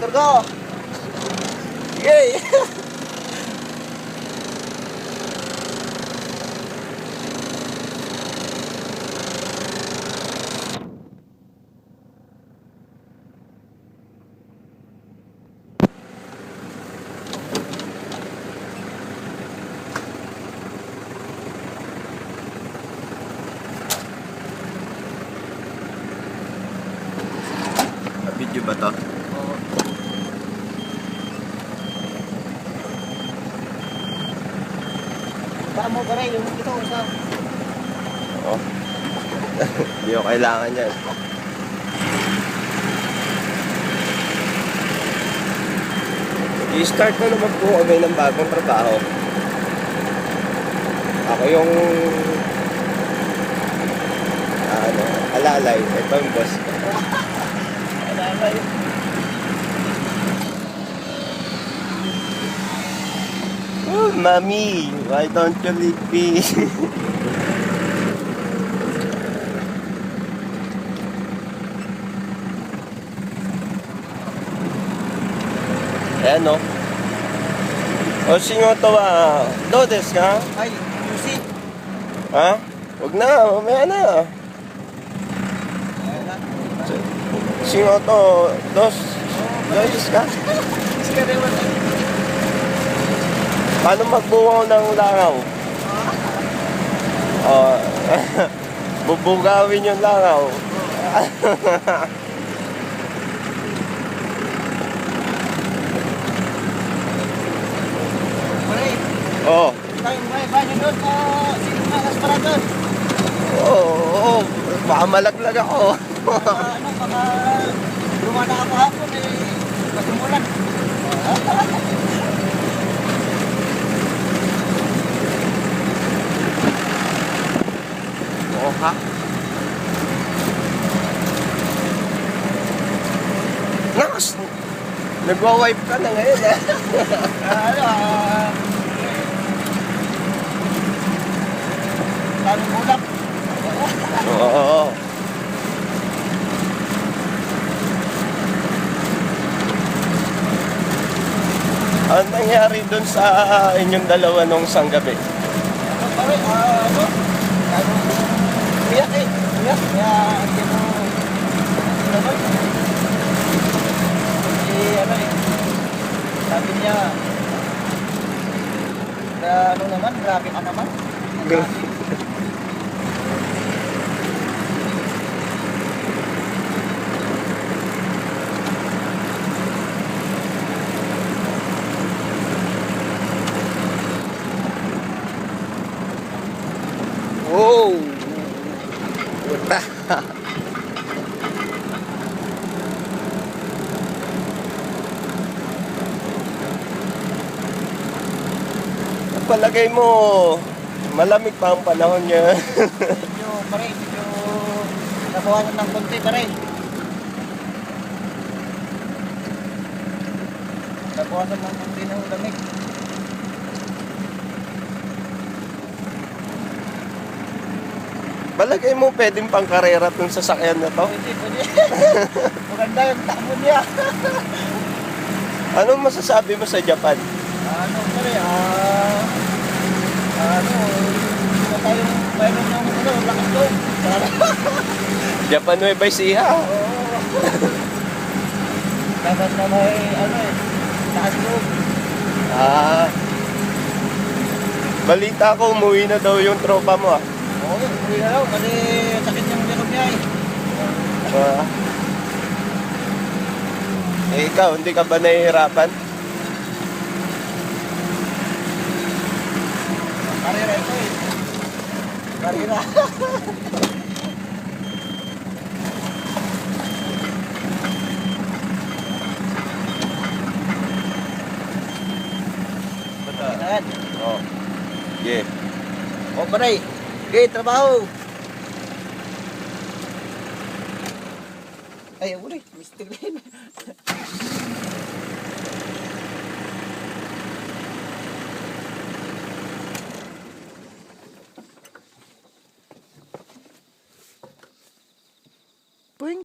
Turgo. Yay! Video ba to? Baka mo pare, yung ito, isa. Oo. Hindi ko kailangan yan. I-start na naman po kami ng bagong trabaho. Ako yung alalay. Ito yung boss. Alalay. Oh, mommy, why don't you leave me? Ayan o. O shigoto wa do desu ka? Ay, music. Ha? Huwag na, mamaya na. Shigoto do desu ka? Paano magbuwaw ng langaw? Oh, bubugawin yung langaw. Pare, Oh. tayo may banyo doon sa Sinimas Paragon. Oo, baka malaglag ako. Baka lumana ako hapon eh. Magumulan. Oo ha? Nakas! Nagwa-wipe ka na ngayon eh. Daming ulap. Oo. Ano nangyari dun sa inyong dalawa nung isang gabi? Ano pare, umiyak eh. Umiyak. Kaya, hindi mo, sabi niya, ano naman, grabe ka naman. Wow! Puta! Palagay mo, malamig pa ang panahon niya. Medyo nabawasan ng konti pare. Nabawasan ng konti ng lamig. Palagay mo, pwedeng pang karera itong sasakyan na to? Pwede. Maganda yung takbo niya. Anong masasabi mo sa Japan? Ano pare, na tayong mayroon ng lakas doon. Japan Nueva Ecija. Dapat na may, lakas doon. Balita ko, umuwi na daw yung tropa mo ah. Oo, uwi na daw, kasi sakit yung likod niya eh. Ikaw, hindi ka ba nahihirapan? Karira ito eh. Karira. Ayan. Oh. Yeah. O pare, okay, trabaho. Ay, uli, mistake din.